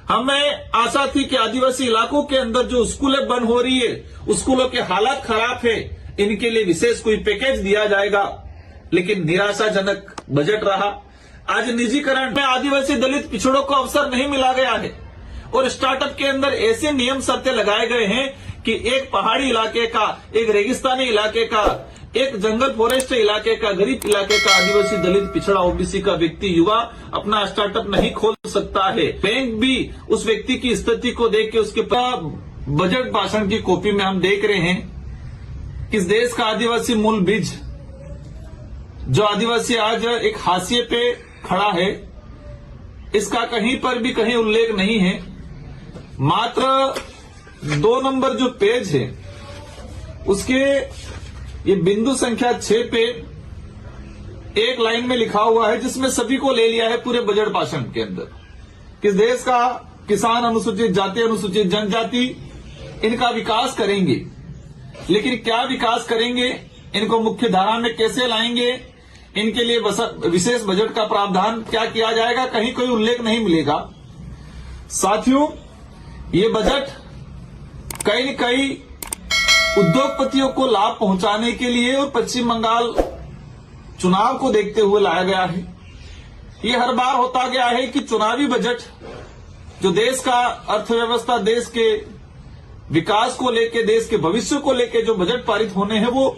हमें आशा थी कि आदिवासी इलाकों के अंदर जो स्कूलें बंद हो रही है, स्कूलों के हालात खराब है, इनके लिए विशेष कोई पैकेज दिया जाएगा, लेकिन निराशाजनक बजट रहा। आज निजीकरण में आदिवासी दलित पिछड़ों को अवसर नहीं मिला गया है और स्टार्टअप के अंदर ऐसे नियम शर्तें लगाए गए हैं कि एक पहाड़ी इलाके का, एक रेगिस्तानी इलाके का, एक जंगल फॉरेस्ट इलाके का, गरीब इलाके का आदिवासी दलित पिछड़ा ओबीसी का व्यक्ति युवा अपना स्टार्टअप नहीं खोल सकता है। बैंक भी उस व्यक्ति की स्थिति को देख के उसके बजट भाषण की कॉपी में हम देख रहे हैं कि इस देश का आदिवासी मूल बीज, जो आदिवासी आज एक हाशिए पे खड़ा है, इसका कहीं पर भी कहीं उल्लेख नहीं है। मात्र 2 नंबर जो पेज है उसके ये बिंदु संख्या 6 पे एक लाइन में लिखा हुआ है, जिसमें सभी को ले लिया है पूरे बजट भाषण के अंदर, कि देश का किसान, अनुसूचित जाति, अनुसूचित जनजाति, इनका विकास करेंगे। लेकिन क्या विकास करेंगे, इनको मुख्य धारा में कैसे लाएंगे, इनके लिए विशेष बजट का प्रावधान क्या किया जाएगा, कहीं कोई उल्लेख नहीं मिलेगा। साथियों, ये बजट कहीं न कहीं उद्योगपतियों को लाभ पहुंचाने के लिए और पश्चिम बंगाल चुनाव को देखते हुए लाया गया है। ये हर बार होता गया है कि चुनावी बजट, जो देश का अर्थव्यवस्था, देश के विकास को लेकर, देश के भविष्य को लेकर जो बजट पारित होने हैं, वो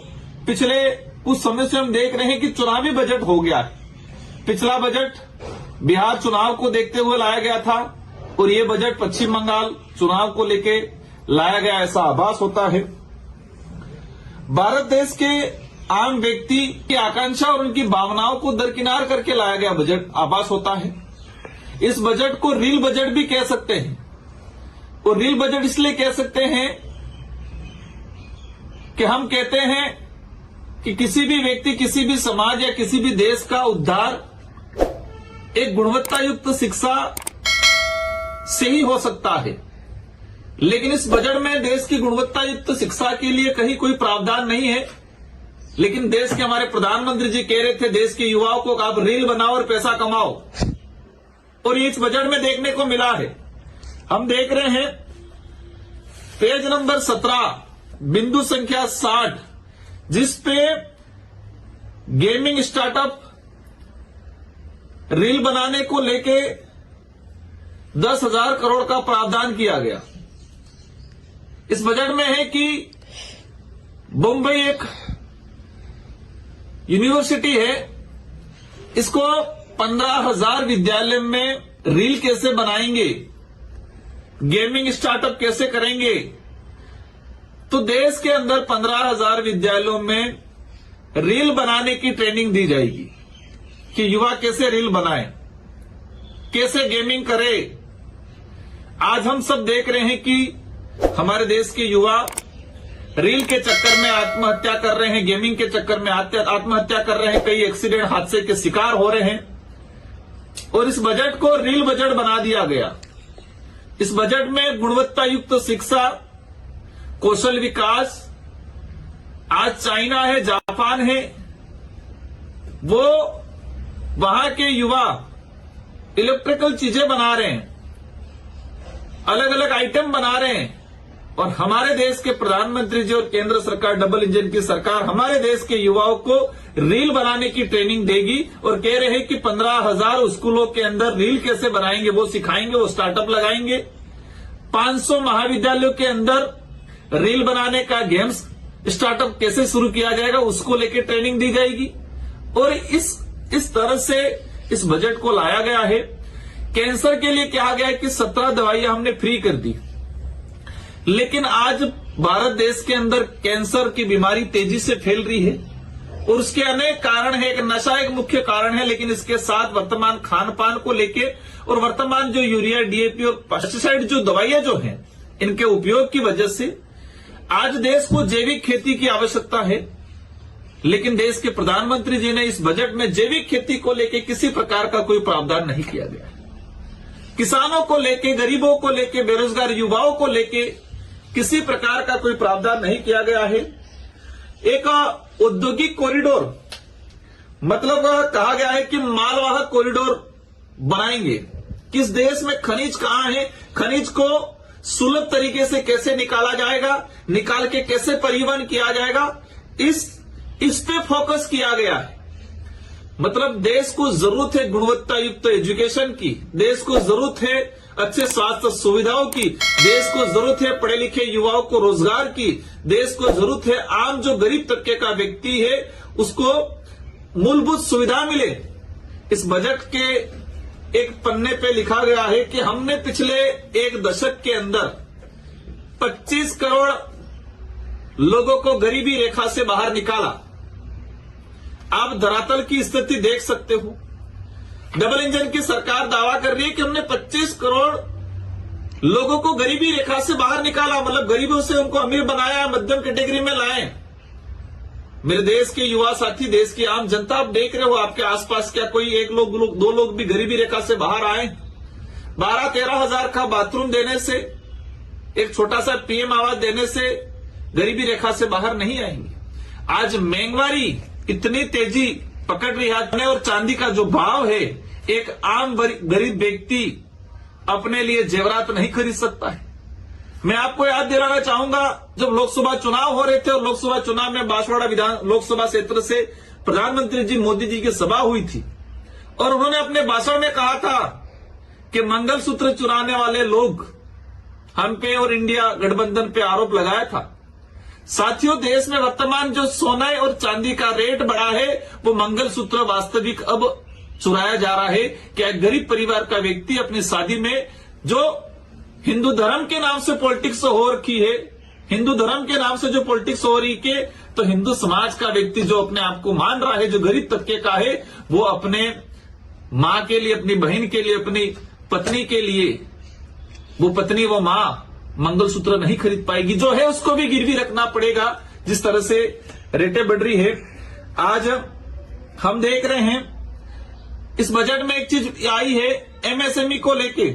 पिछले कुछ समय से हम देख रहे हैं कि चुनावी बजट हो गया है। पिछला बजट बिहार चुनाव को देखते हुए लाया गया था और ये बजट पश्चिम बंगाल चुनाव को लेकर लाया गया, ऐसा आभास होता है। भारत देश के आम व्यक्ति की आकांक्षा और उनकी भावनाओं को दरकिनार करके लाया गया बजट आभास होता है। इस बजट को रील बजट भी कह सकते हैं, और रील बजट इसलिए कह सकते हैं कि हम कहते हैं कि किसी भी व्यक्ति, किसी भी समाज या किसी भी देश का उद्धार एक गुणवत्तायुक्त शिक्षा से ही हो सकता है। लेकिन इस बजट में देश की गुणवत्तायुक्त शिक्षा के लिए कहीं कोई प्रावधान नहीं है। लेकिन देश के हमारे प्रधानमंत्री जी कह रहे थे देश के युवाओं को आप रील बनाओ और पैसा कमाओ, और ये इस बजट में देखने को मिला है। हम देख रहे हैं पेज नंबर 17 बिंदु संख्या 60, जिसपे गेमिंग स्टार्टअप रील बनाने को लेके 10,000 करोड़ का प्रावधान किया गया। इस बजट में है कि बम्बई एक यूनिवर्सिटी है, इसको 15,000 विद्यालय में रील कैसे बनाएंगे, गेमिंग स्टार्टअप कैसे करेंगे। तो देश के अंदर 15,000 विद्यालयों में रील बनाने की ट्रेनिंग दी जाएगी कि युवा कैसे रील बनाए, कैसे गेमिंग करे। आज हम सब देख रहे हैं कि हमारे देश के युवा रील के चक्कर में आत्महत्या कर रहे हैं, गेमिंग के चक्कर में आत्महत्या कर रहे हैं, कई एक्सीडेंट, हादसे के शिकार हो रहे हैं। और इस बजट को रील बजट बना दिया गया। इस बजट में गुणवत्तायुक्त शिक्षा, कौशल विकास, आज चाइना है, जापान है, वो वहां के युवा इलेक्ट्रिकल चीजें बना रहे हैं, अलग अलग आइटम बना रहे हैं, और हमारे देश के प्रधानमंत्री जी और केंद्र सरकार, डबल इंजन की सरकार, हमारे देश के युवाओं को रील बनाने की ट्रेनिंग देगी और कह रहे हैं कि 15,000 स्कूलों के अंदर रील कैसे बनाएंगे वो सिखाएंगे, वो स्टार्टअप लगाएंगे। 500 महाविद्यालयों के अंदर रील बनाने का गेम्स स्टार्टअप कैसे शुरू किया जाएगा, उसको लेकर ट्रेनिंग दी जाएगी। और इस तरह से इस बजट को लाया गया है। कैंसर के लिए कहा गया है कि 17 दवाइयां हमने फ्री कर दी, लेकिन आज भारत देश के अंदर कैंसर की बीमारी तेजी से फैल रही है और उसके अनेक कारण है। एक नशा एक मुख्य कारण है, लेकिन इसके साथ वर्तमान खान पान को लेके और वर्तमान जो यूरिया, डीएपी और पेस्टिसाइड जो दवाइयां जो हैं, इनके उपयोग की वजह से आज देश को जैविक खेती की आवश्यकता है। लेकिन देश के प्रधानमंत्री जी ने इस बजट में जैविक खेती को लेकर किसी प्रकार का कोई प्रावधान नहीं किया गया। किसानों को लेके, गरीबों को लेके, बेरोजगार युवाओं को लेके किसी प्रकार का कोई प्रावधान नहीं किया गया है। एक औद्योगिक कॉरिडोर, मतलब कहा गया है कि मालवाहक कॉरिडोर बनाएंगे। किस देश में खनिज कहां है, खनिज को सुलभ तरीके से कैसे निकाला जाएगा, निकाल के कैसे परिवहन किया जाएगा, इस पे फोकस किया गया है। मतलब देश को जरूरत है गुणवत्ता युक्त एजुकेशन की, देश को जरूरत है अच्छे स्वास्थ्य सुविधाओं की, देश को जरूरत है पढ़े लिखे युवाओं को रोजगार की, देश को जरूरत है आम जो गरीब तबके का व्यक्ति है उसको मूलभूत सुविधा मिले। इस बजट के एक पन्ने पे लिखा गया है कि हमने पिछले एक दशक के अंदर 25 करोड़ लोगों को गरीबी रेखा से बाहर निकाला। आप धरातल की स्थिति देख सकते हो। डबल इंजन की सरकार दावा कर रही है कि हमने 25 करोड़ लोगों को गरीबी रेखा से बाहर निकाला, मतलब गरीबों से उनको अमीर बनाया, मध्यम कैटेगरी में लाए। मेरे देश के युवा साथी, देश की आम जनता, आप देख रहे हो आपके आसपास क्या कोई एक लोग दो लोग भी गरीबी रेखा से बाहर आए? 12-13 हजार का बाथरूम देने से, एक छोटा सा पीएम आवास देने से गरीबी रेखा से बाहर नहीं आएंगे। आज महंगाई इतनी तेजी पकड़ रही है, सोने और चांदी का जो भाव है, एक आम गरीब व्यक्ति अपने लिए जेवरात नहीं खरीद सकता है। मैं आपको याद दिलाना चाहूंगा, जब लोकसभा चुनाव हो रहे थे और लोकसभा चुनाव में बांसवाड़ा लोकसभा क्षेत्र से प्रधानमंत्री जी मोदी जी की सभा हुई थी और उन्होंने अपने भाषण में कहा था कि मंगलसूत्र चुराने वाले लोग हम पे और इंडिया गठबंधन पे आरोप लगाया था। साथियों, देश में वर्तमान जो सोना और चांदी का रेट बढ़ा है वो मंगलसूत्र वास्तविक अब चुराया जा रहा है। क्या गरीब परिवार का व्यक्ति अपनी शादी में, जो हिंदू धर्म के नाम से पॉलिटिक्स हो रखी है, हिंदू धर्म के नाम से जो पॉलिटिक्स हो रही है, तो हिंदू समाज का व्यक्ति जो अपने आप को मान रहा है, जो गरीब तबके का है, वो अपने मां के लिए, अपनी बहन के लिए, अपनी पत्नी के लिए, वो पत्नी वो मां मंगलसूत्र नहीं खरीद पाएगी। जो है उसको भी गिरवी रखना पड़ेगा। जिस तरह से रेटें बढ़ रही है, आज हम देख रहे हैं इस बजट में एक चीज आई है, एमएसएमई को लेके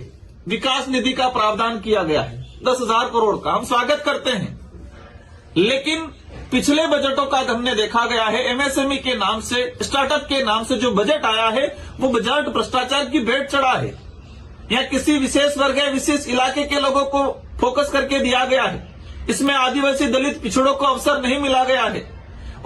विकास निधि का प्रावधान किया गया है 10,000 करोड़ का। हम स्वागत करते हैं, लेकिन पिछले बजटों का हमने देखा गया है एमएसएमई के नाम से, स्टार्टअप के नाम से जो बजट आया है वो बजट भ्रष्टाचार की भेंट चढ़ा है। या किसी विशेष वर्ग या विशेष इलाके के लोगों को फोकस करके दिया गया है। इसमें आदिवासी, दलित, पिछड़ों को अवसर नहीं मिला गया है।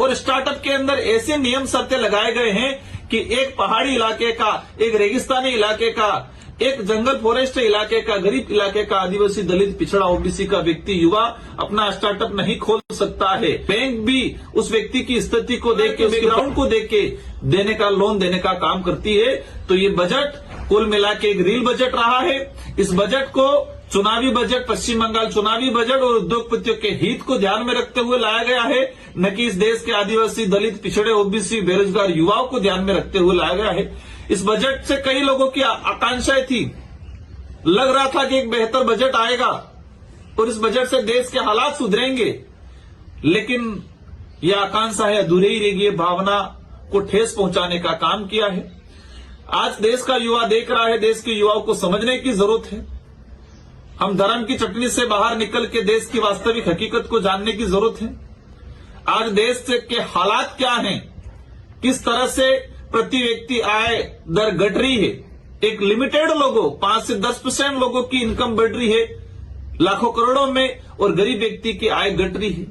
और स्टार्टअप के अंदर ऐसे नियम शर्तें लगाए गए हैं कि एक पहाड़ी इलाके का, एक रेगिस्तानी इलाके का, एक जंगल फॉरेस्ट इलाके का, गरीब इलाके का, आदिवासी, दलित, पिछड़ा, ओबीसी का व्यक्ति, युवा अपना स्टार्टअप नहीं खोल सकता है। बैंक भी उस व्यक्ति की स्थिति को देख के, बैकग्राउंड को देख के देने का, लोन देने का काम करती है। तो ये बजट कुल मिला के एक रील बजट रहा है। इस बजट को चुनावी बजट, पश्चिम बंगाल चुनावी बजट और उद्योगपतियों के हित को ध्यान में रखते हुए लाया गया है, न कि इस देश के आदिवासी, दलित, पिछड़े, ओबीसी, बेरोजगार युवाओं को ध्यान में रखते हुए लाया गया है। इस बजट से कई लोगों की आकांक्षाएं थी, लग रहा था कि एक बेहतर बजट आएगा और इस बजट से देश के हालात सुधरेंगे, लेकिन यह आकांक्षा है अधूरी ही रहेगी। भावना को ठेस पहुंचाने का काम किया है। आज देश का युवा देख रहा है, देश के युवाओं को समझने की जरूरत है। हम धर्म की चटनी से बाहर निकल के देश की वास्तविक हकीकत को जानने की जरूरत है। आज देश के हालात क्या हैं, किस तरह से प्रति व्यक्ति आय दर घट रही है। एक लिमिटेड लोगों, 5 से 10% लोगों की इनकम बढ़ रही है लाखों करोड़ों में, और गरीब व्यक्ति की आय घट रही है।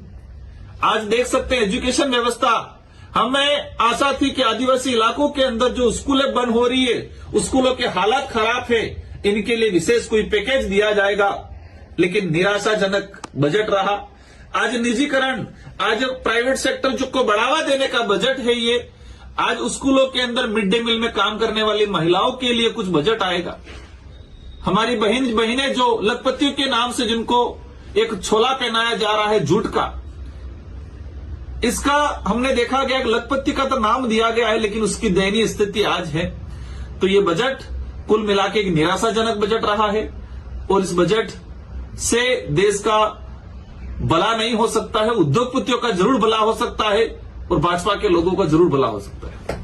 आज देख सकते हैं एजुकेशन व्यवस्था, हमें आशा थी कि आदिवासी इलाकों के अंदर जो स्कूलें बंद हो रही है, उस स्कूलों के हालात खराब है, इनके लिए विशेष कोई पैकेज दिया जाएगा, लेकिन निराशाजनक बजट रहा। आज निजीकरण, आज प्राइवेट सेक्टर को बढ़ावा देने का बजट है ये। आज स्कूलों के अंदर मिड डे मील में काम करने वाली महिलाओं के लिए कुछ बजट आएगा। हमारी बहनें जो लखपतियों के नाम से जिनको एक छोला पहनाया जा रहा है झूठ का, इसका हमने देखा गया कि लखपति का तो नाम दिया गया है, लेकिन उसकी दयनीय स्थिति आज है। तो ये बजट कुल मिला के एक निराशाजनक बजट रहा है और इस बजट से देश का भला नहीं हो सकता है, उद्योगपतियों का जरूर भला हो सकता है और भाजपा के लोगों का जरूर भला हो सकता है।